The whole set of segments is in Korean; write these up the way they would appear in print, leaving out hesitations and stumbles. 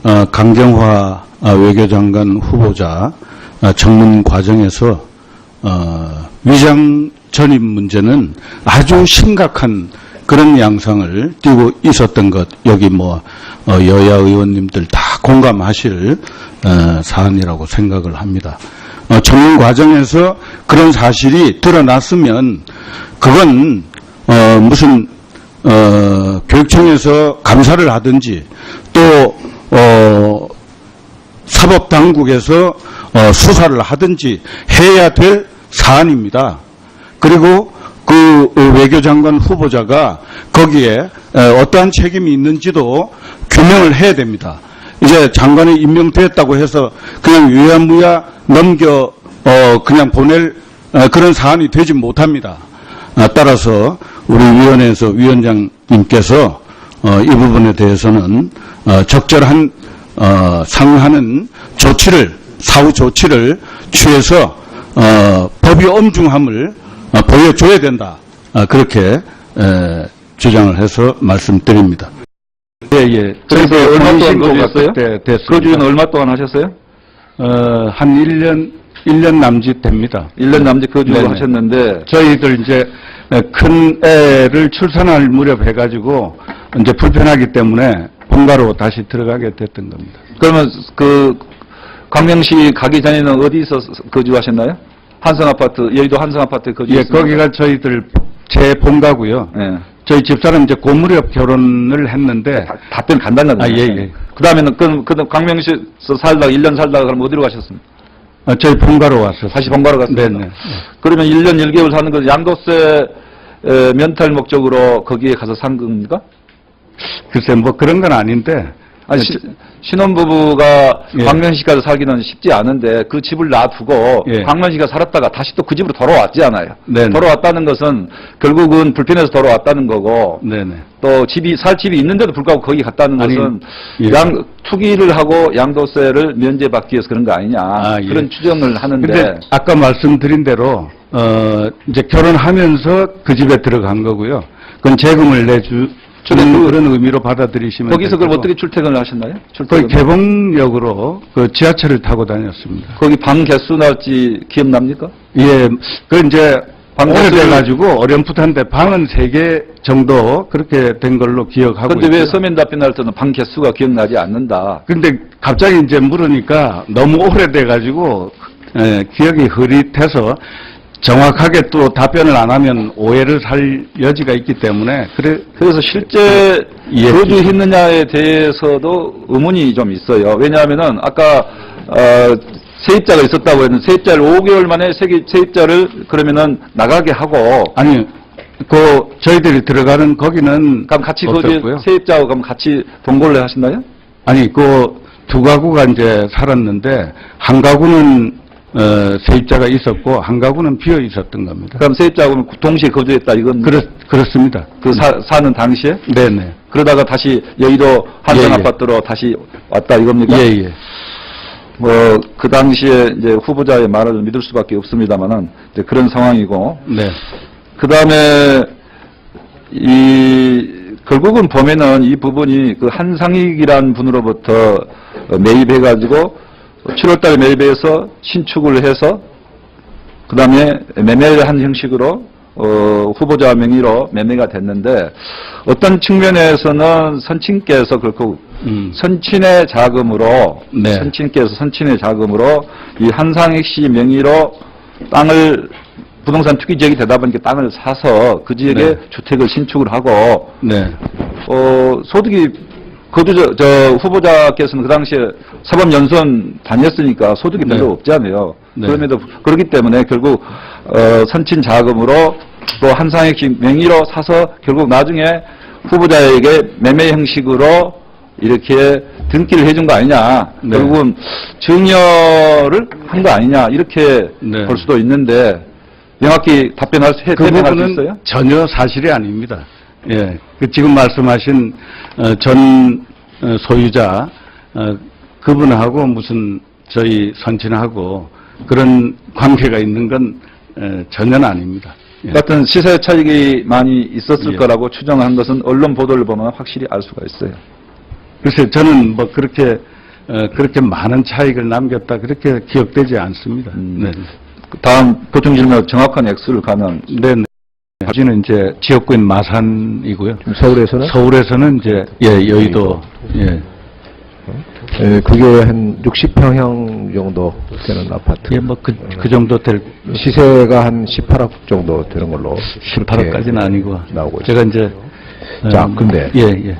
강경화 외교장관 후보자 청문 과정에서 위장 전입 문제는 아주 심각한 그런 양상을 띠고 있었던 것, 여기 여야 의원님들 다 공감하실 사안이라고 생각을 합니다. 청문 과정에서 그런 사실이 드러났으면 그건 무슨 교육청에서 감사를 하든지 또 사법당국에서 수사를 하든지 해야 될 사안입니다. 그리고 그 외교장관 후보자가 거기에 어떠한 책임이 있는지도 규명을 해야 됩니다. 이제 장관이 임명됐다고 해서 그냥 유야무야 넘겨 그냥 보낼 그런 사안이 되지 못합니다. 따라서 우리 위원회에서 위원장님께서 이 부분에 대해서는 적절한 상하는 조치를 사후 조치를 취해서 법의 엄중함을 보여줘야 된다. 그렇게 주장을 해서 말씀드립니다. 예. 그래서 얼마 동안 거주했어요? 그 주에는 얼마 동안 하셨어요? 한 1년 남짓 됩니다. 1년 남짓 거주를 하셨는데 저희들 이제 큰 애를 출산할 무렵 해가지고 이제 불편하기 때문에 본가로 다시 들어가게 됐던 겁니다. 그러면 그 강명시 가기 전에는 어디서 거주하셨나요? 한성아파트, 여의도 한성아파트에 거주했습니다. 예, 거기가 저희들 제 본가고요. 예. 저희 집사람 이제 고무렵 결혼을 했는데 답변 간단하다. 예. 그 다음에는 그 강명시에서 살다가 1년 살다가 그럼 어디로 가셨습니까? 저희 본가로 왔어요. 다시 본가로 갔습니다. 네네. 그러면 1년 1개월 사는 건 양도세 면탈 목적으로 거기에 가서 산 겁니까? 글쎄 그런 건 아닌데. 아니, 신혼부부가 예. 광명시 가서 살기는 쉽지 않은데 그 집을 놔두고 예. 광명시가 살았다가 다시 또 그 집으로 돌아왔지 않아요. 네네. 돌아왔다는 것은 결국은 불편해서 돌아왔다는 거고 네네. 또 살 집이 있는데도 불구하고 거기 갔다는 아니, 것은 예. 투기를 하고 양도세를 면제받기 위해서 그런 거 아니냐. 예. 그런 추정을 하는데. 근데 아까 말씀드린 대로 이제 결혼하면서 그 집에 들어간 거고요. 그건 재금을 내주는 그런 의미로 받아들이시면 거기서 그럼 되고. 어떻게 출퇴근을 하셨나요? 거기 개봉역으로 그 지하철을 타고 다녔습니다. 거기 방 개수 나올지 기억납니까? 예, 그 이제 방개수를- 오래돼가지고 어렴풋한데 방은 3개 정도 그렇게 된 걸로 기억하고 그런데 왜 있고요. 서면 답변할 때는 방 개수가 기억나지 않는다. 근데 갑자기 이제 물으니까 너무 오래돼가지고 기억이 흐릿해서 정확하게 또 답변을 안 하면 오해를 살 여지가 있기 때문에 그래서 실제 예. 거주했느냐에 대해서도 의문이 좀 있어요. 왜냐하면은 아까 세입자가 있었다고 했는데 세입자를 5개월 만에 세입자를 그러면은 나가게 하고 아니 저희들이 들어가는 거기는 그럼 같이 없었고요. 세입자하고 그럼 같이 동거를 하셨나요? 아니 두 가구가 이제 살았는데 한 가구는 세입자가 있었고 한 가구는 비어 있었던 겁니다. 그럼 세입자하고는 동시에 거주했다 이건 그렇습니다. 사는 당시에? 네네. 그러다가 다시 여의도 한성 예. 아파트로 다시 왔다 이겁니까? 예. 그 당시에 이제 후보자의 말을 믿을 수밖에 없습니다만은 이제 그런 상황이고. 네. 그 다음에 결국은 보면은 이 부분이 그 한상익이라는 분으로부터 매입해가지고 7월달에 매입해서 신축을 해서 그 다음에 매매를 한 형식으로 후보자 명의로 매매가 됐는데 어떤 측면에서는 선친께서 그렇고 선친의 자금으로 네. 선친의 자금으로 이 한상익 씨 명의로 땅을 부동산 투기 지역이 되다 보니까 땅을 사서 그 지역에 네. 주택을 신축을 하고 네. 소득이 후보자께서는 그 당시에 사법연수원 다녔으니까 소득이 별로 네. 없잖아요. 네. 그렇기 때문에 결국 선친 자금으로 또 한상익 씨 명의로 사서 결국 나중에 후보자에게 매매 형식으로 이렇게 등기를 해준 거 아니냐. 네. 결국은 증여를 한 거 아니냐. 이렇게 네. 볼 수도 있는데 명확히 답변할 수 부분은 있어요? 전혀 사실이 아닙니다. 예, 지금 말씀하신 전 소유자 그분하고 무슨 저희 선친하고 그런 관계가 있는 건 전혀 아닙니다. 예. 같은 시세 차익이 많이 있었을 예. 거라고 추정한 것은 언론 보도를 보면 확실히 알 수가 있어요. 글쎄 저는 그렇게 그렇게 많은 차익을 남겼다 그렇게 기억되지 않습니다. 네. 다음 보충 질문 정확한 액수를 가면 네. 여기는 이제 지역구인 마산이고요. 서울에서는? 서울에서는 이제 여의도. 예. 예, 그게 한 60평형 정도 되는 아파트. 예, 뭐 그 정도 될 시세가 한 18억 정도 되는 걸로 18억까지는 아니고 나오고 제가 이제 자, 근데 예.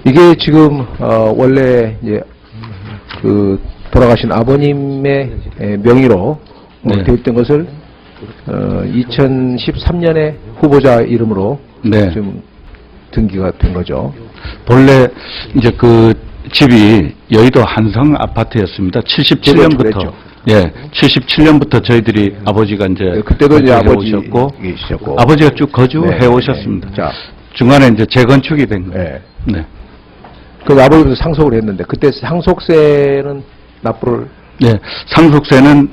이게 지금 원래 이제 그 돌아가신 아버님의 명의로 네. 되어 있던 것을 2013년에 후보자 이름으로 네. 좀 등기가 된 거죠. 본래 이제 그 집이 여의도 한성 아파트였습니다. 77년부터. 그랬죠. 예, 77년부터 저희들이 아버지가 이제 네, 그때도 이제 아버지 오셨고 계셨고 아버지가 쭉 거주해 네, 오셨습니다. 네. 자, 중간에 이제 재건축이 된 거예요. 네. 네. 그 아버지도 상속을 했는데 그때 상속세는 납부를 네, 상속세는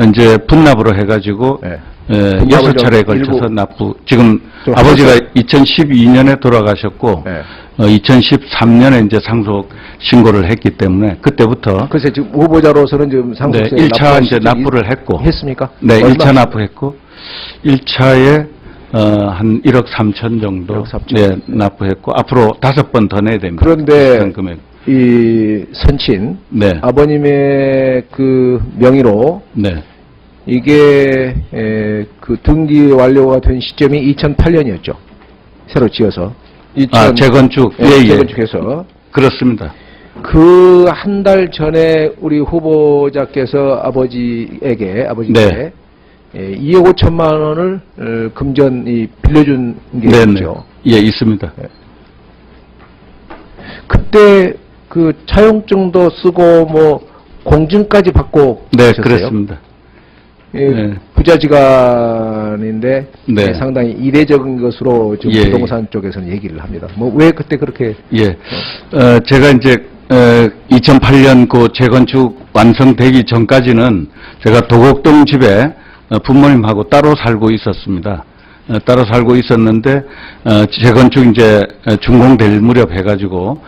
이제 분납으로 해가지고 네. 여섯 차례에 좀 걸쳐서 일부 납부. 지금 좀 아버지가 하셨어요. 2012년에 돌아가셨고 네. 2013년에 이제 상속 신고를 했기 때문에 그때부터 글쎄 지금 후보자로서는 지금 네, 상속세 1차 이제 납부를 했고 했습니까? 네, 얼마? 1차 납부했고 1차에 한 1억 3천 정도 1억 3천. 네, 납부했고 앞으로 5번 더 내야 됩니다. 그런데 비슷한 금액. 이 선친 네. 아버님의 그 명의로 네. 이게 그 등기 완료가 된 시점이 2008년이었죠. 새로 지어서. 재건축. 예, 예. 재건축해서. 그렇습니다. 그 한 달 전에 우리 후보자께서 아버지에게 네. 2억 5천만 원을 금전 빌려준 게 네네. 있죠. 예, 있습니다. 그때 그 차용증도 쓰고 뭐 공증까지 받고 네, 계셨어요? 그렇습니다. 예, 네. 부자지간인데 네. 상당히 이례적인 것으로 지금 예, 부동산 쪽에서는 얘기를 합니다. 뭐 왜 그때 그렇게 예. 제가 이제 2008년 그 재건축 완성되기 전까지는 제가 도곡동 집에 부모님하고 따로 살고 있었습니다. 따로 살고 있었는데 재건축 이제 준공될 무렵 해가지고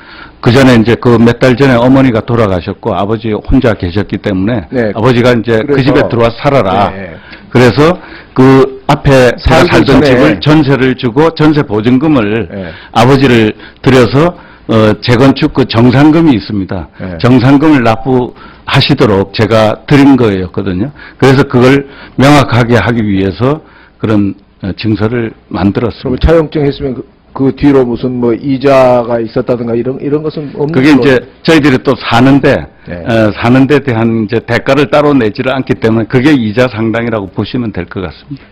그 전에 이제 그 몇 달 전에 어머니가 돌아가셨고 아버지 혼자 계셨기 때문에 네. 아버지가 이제 그 그래서- 집에 들어와 살아라. 네. 그래서 그 앞에 제가 살기 살던 전에- 집을 전세를 주고 전세 보증금을 네. 아버지를 들여서 재건축 그 정산금이 있습니다. 네. 정산금을 납부하시도록 제가 드린 거였거든요. 그래서 그걸 명확하게 하기 위해서 그런 증서를 그러면 만들었습니다. 차용증 했으면 그 뒤로 무슨 뭐 이자가 있었다든가 이런 것은 없는 그게 걸로- 이제 저희들이 또 사는데 네. 사는 데 대한 이제 대가를 따로 내지를 않기 때문에 그게 이자 상당이라고 보시면 될 것 같습니다.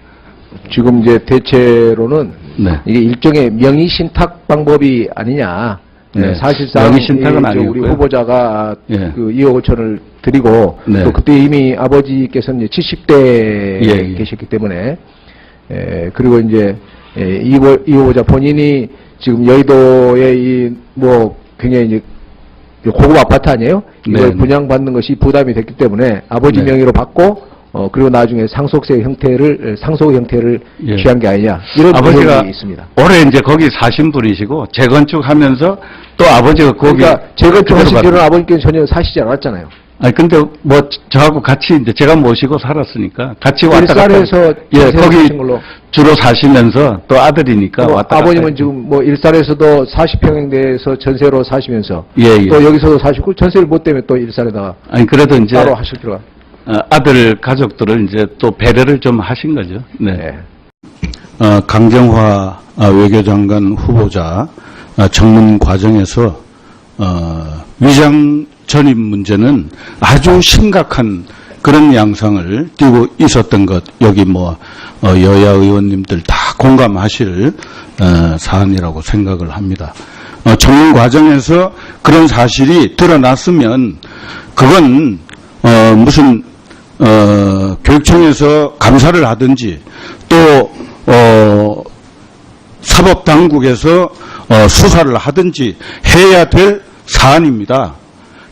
지금 이제 대체로는 네. 이게 일종의 명의 신탁 방법이 아니냐. 네. 사실상 명의 신탁은 이 아니고요. 우리 후보자가 예. 그 2억 5천을 드리고 네. 또 그때 이미 아버지께서는 이제 70대에 예. 계셨기 때문에 그리고 이제 이 후보자 본인이 지금 여의도에 이 뭐 굉장히 이제 고급 아파트 아니에요? 이걸 네. 분양받는 것이 부담이 됐기 때문에 아버지 네. 명의로 받고 그리고 나중에 상속 형태를 예. 취한 게 아니냐 이런 아버지가 의혹이 있습니다. 올해 이제 거기 사신 분이시고 재건축하면서 또 아버지가 거기 그러니까 재건축하신 그대로 뒤로는 아버님께서 전혀 사시지 않았잖아요. 아니 근데 뭐 저하고 같이 이제 제가 모시고 살았으니까 같이 왔다 갔다 일산에서 예 전세를 거기 사신 걸로. 주로 사시면서 또 아들이니까 그리고 왔다 아버님은 갔다 지금 뭐 일산에서도 40평에 대해서 전세로 사시면서 예. 또 여기서도 사시고 전세를 못 때문에 또 일산에다가 아니 그래도 이제 따로 하실 필요가. 아들 가족들을 이제 또 배려를 좀 하신 거죠. 네. 네. 강경화 외교장관 후보자 청문 과정에서 위장 전입 문제는 아주 심각한 그런 양상을 띠고 있었던 것, 여기 뭐 여야 의원님들 다 공감하실 사안이라고 생각을 합니다. 청문 과정에서 그런 사실이 드러났으면 그건 무슨 교육청에서 감사를 하든지 또 사법당국에서 수사를 하든지 해야 될 사안입니다.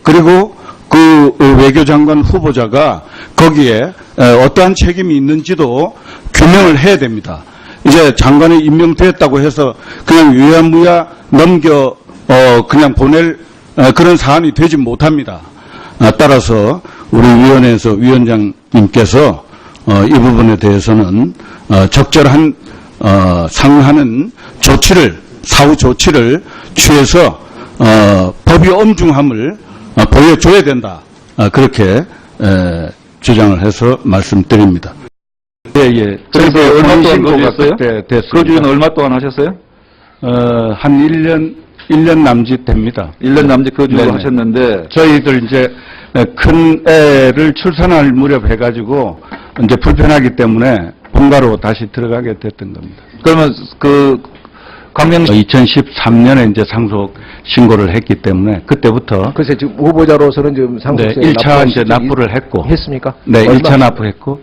그리고 그 외교장관 후보자가 거기에 어떠한 책임이 있는지도 규명을 해야 됩니다. 이제 장관이 임명됐다고 해서 그냥 유야무야 넘겨 그냥 보낼 그런 사안이 되지 못합니다. 따라서 우리 위원회에서 위원장님께서 이 부분에 대해서는 적절한 상응하는 조치를 사후 조치를 취해서 법의 엄중함을 보여줘야 된다. 그렇게 주장을 해서 말씀드립니다. 예. 그래서 얼마 동안 거주했어요? 그때 됐습니다. 거주는 얼마 동안 하셨어요? 한 1년 남짓 됩니다. 1년 남짓 거주를 네네. 하셨는데 저희들 이제 큰 애를 출산할 무렵 해가지고 이제 불편하기 때문에 본가로 다시 들어가게 됐던 겁니다. 그러면 그 광명시 2013년에 이제 상속 신고를 했기 때문에 그때부터 글쎄 지금 후보자로서는 지금 상속세 네, 1차 납부하신 이제 적이 납부를 했고 했습니까? 네, 얼마? 1차 납부했고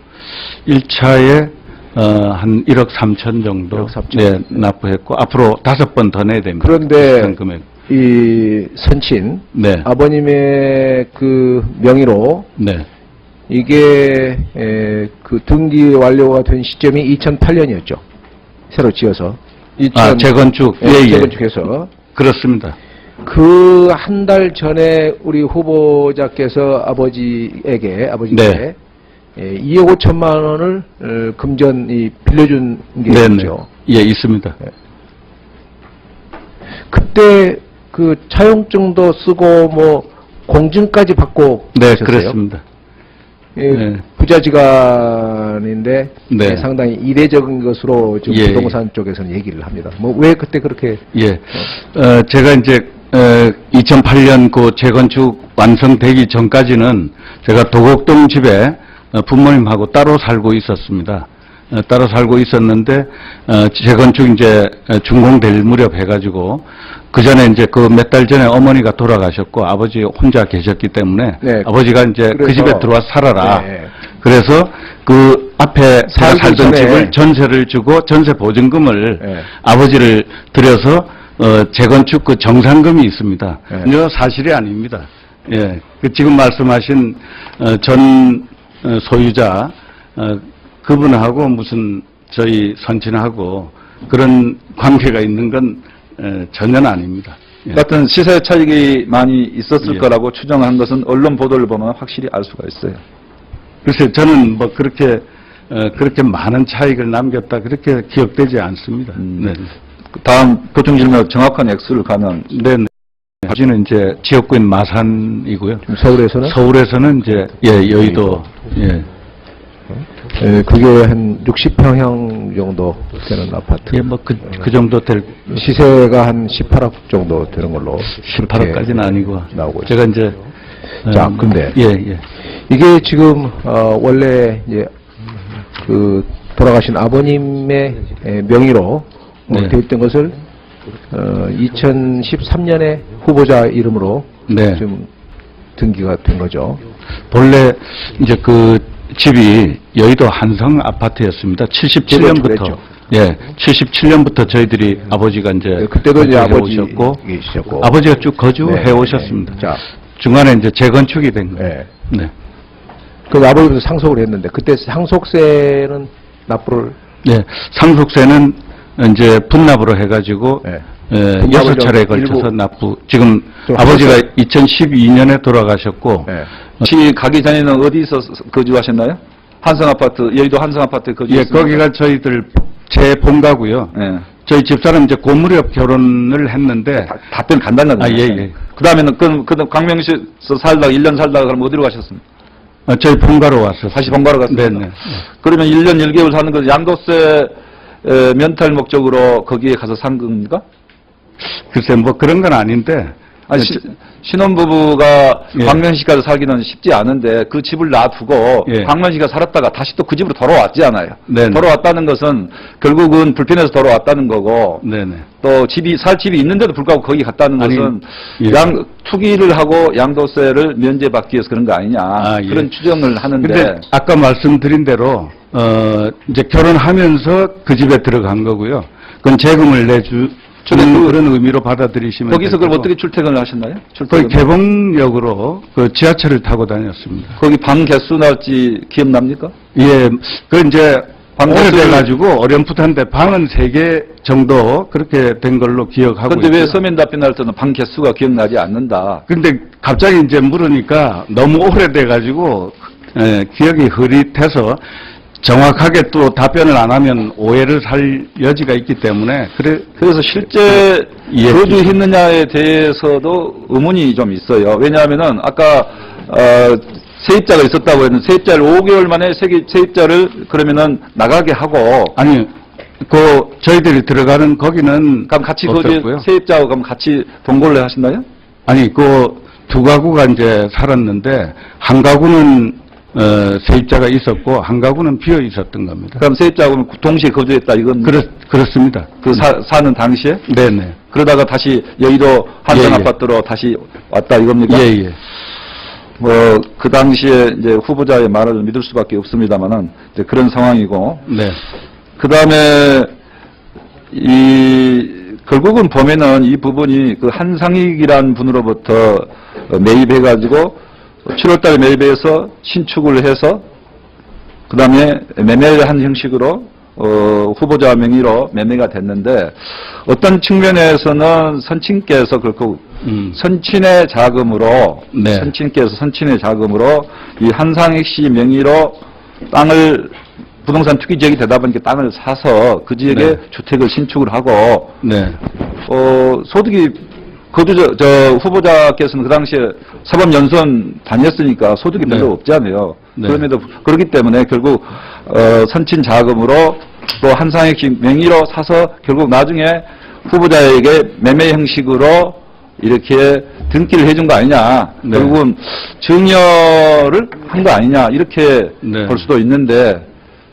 1차에 한 1억 3천 정도 1억 3천. 네, 납부했고 앞으로 5번 더 내야 됩니다. 그런데 비슷한 금액. 이 선친 네. 아버님의 그 명의로 네. 이게 그 등기 완료가 된 시점이 2008년이었죠. 새로 지어서. 재건축. 예, 예. 재건축해서. 그렇습니다. 그 한 달 전에 우리 후보자께서 아버지에게 네. 2억 5천만 원을 금전 빌려준 게 네네. 있죠. 예, 있습니다. 그때 그 차용증도 쓰고 뭐 공증까지 받고 네, 계셨어요? 그렇습니다. 예, 네. 부자지간인데 네. 상당히 이례적인 것으로 지금 예. 부동산 쪽에서는 얘기를 합니다. 뭐 왜 그때 그렇게 예. 제가 이제 2008년 그 재건축 완성되기 전까지는 제가 도곡동 집에 부모님하고 따로 살고 있었습니다. 따로 살고 있었는데 재건축 이제 준공될 무렵 해가지고 그 전에 이제 그 몇 달 전에 어머니가 돌아가셨고 아버지 혼자 계셨기 때문에 네. 아버지가 이제 그 그래서- 집에 들어와 살아라. 네. 그래서 그 앞에 제가 살기 살던 전에- 집을 전세를 주고 전세 보증금을 네. 아버지를 들여서 재건축 그 정상금이 있습니다. 네. 이거 사실이 아닙니다. 예, 그 지금 말씀하신 전 소유자 그분하고 무슨 저희 선친하고 그런 관계가 있는 건 전혀 아닙니다. 예. 같은 시세 차익이 많이 있었을 예. 거라고 추정한 것은 언론 보도를 보면 확실히 알 수가 있어요. 글쎄 저는 뭐 그렇게 많은 차익을 남겼다 그렇게 기억되지 않습니다. 네. 다음 보충 질문 정확한 액수를 가면 네. 아버지는 이제 지역구인 마산이고요. 지금 서울에서는 서울에서는 이제 여의도 예. 그게 한 60평형 정도 되는 아파트. 예, 뭐 그 정도 될 시세가 한 18억 정도 되는 걸로 18억까지는 아니고 나오고 있어요. 제가 이제 자, 근데 예. 이게 지금 원래 이제 그 돌아가신 아버님의 명의로 네. 되어 있던 것을 2013년에 후보자 이름으로 네. 지금 등기가 된 거죠. 본래 이제 그 집이 여의도 한성 아파트였습니다. 77년부터 그랬죠. 예, 77년부터 저희들이 아버지가 이제 네, 그때도 이제 아버지 오셨고 계셨고 아버지가 쭉 거주해 네, 오셨습니다. 네. 자, 중간에 이제 재건축이 된 거예요. 네. 네. 그 아버지도 상속을 했는데 그때 상속세는 납부를 네, 상속세는 이제 분납으로 해가지고 네. 여섯 차례에 좀 걸쳐서 일부 납부. 지금 좀 아버지가 하셨어요? 2012년에 돌아가셨고 네. 혹시 가기 전에는 어디서 거주하셨나요? 한성아파트, 여의도 한성아파트에 예, 거주했습니까? 거기가 저희들 제 본가고요. 예. 저희 집사람 이제 고 무렵 결혼을 했는데 답변 간단하다. 예. 그 다음에는 그 광명시에서 살다가 1년 살다가 그럼 어디로 가셨습니까? 저희 본가로 왔었어요. 다시 본가로 갔습니다. 네네. 그러면 1년 1개월 사는 거 양도세 면탈 목적으로 거기에 가서 산 겁니까? 글쎄 뭐 그런 건 아닌데 아니, 신혼부부가 예. 광명시까지 살기는 쉽지 않은데 그 집을 놔두고 예. 광명시가 살았다가 다시 또 그 집으로 돌아왔지 않아요. 네네. 돌아왔다는 것은 결국은 불편해서 돌아왔다는 거고 네네. 또 살 집이 있는데도 불구하고 거기 갔다는 아니, 것은 예. 투기를 하고 양도세를 면제받기 위해서 그런 거 아니냐 예. 그런 추정을 하는데 근데 아까 말씀드린 대로 이제 결혼하면서 그 집에 들어간 거고요. 그건 재금을 주는 그런 의미로 받아들이시면 거기서 그럼 되고. 어떻게 출퇴근을 하셨나요? 거기 개봉역으로 그 지하철을 타고 다녔습니다. 거기 방 개수 날지 기억납니까? 예, 그 이제 오래돼가지고 어렴풋한데 방은 3개 정도 그렇게 된 걸로 기억하고 그런데 왜 있고요. 서면 답변할 때는 방 개수가 기억나지 않는다. 근데 갑자기 이제 물으니까 너무 오래돼가지고 기억이 흐릿해서 정확하게 또 답변을 안 하면 오해를 살 여지가 있기 때문에 그래서 실제 예. 거주했느냐에 대해서도 의문이 좀 있어요. 왜냐하면은 아까 세입자가 있었다고 했는데 세입자를 5개월 만에 세입자를 그러면은 나가게 하고 아니 저희들이 들어가는 거기는 그럼 같이 없었고요. 세입자하고 그럼 같이 동거를 하셨나요? 아니 두 가구가 이제 살았는데 한 가구는 세입자가 있었고 한 가구는 비어 있었던 겁니다. 그럼 세입자하고 동시에 거주했다 이건 그렇습니다. 사는 당시에 네네. 그러다가 다시 여의도 한정 예, 예. 아파트로 다시 왔다 이겁니까? 예예. 그 당시에 이제 후보자의 말을 믿을 수밖에 없습니다만은 이제 그런 상황이고 네. 그 다음에 결국은 보면은 이 부분이 그 한상익이라는 분으로부터 매입해가지고 7월달에 매입해서 신축을 해서 그 다음에 매매를 한 형식으로 후보자 명의로 매매가 됐는데 어떤 측면에서는 선친께서 결국 선친의 자금으로 네. 선친의 자금으로 이 한상익 씨 명의로 땅을 부동산 투기 지역이 되다 보니까 땅을 사서 그 지역에 네. 주택을 신축을 하고 네. 소득이 후보자께서는 그 당시에 사법연수원 다녔으니까 소득이 별로 네. 없잖아요. 네. 그럼에도 그렇기 때문에 결국 선친 자금으로 또 한상익 씨 명의로 사서 결국 나중에 후보자에게 매매 형식으로 이렇게 등기를 해준 거 아니냐. 네. 결국은 증여를 한 거 아니냐 이렇게 네. 볼 수도 있는데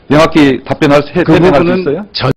명확히 답변할 수 그 있어요? 부분은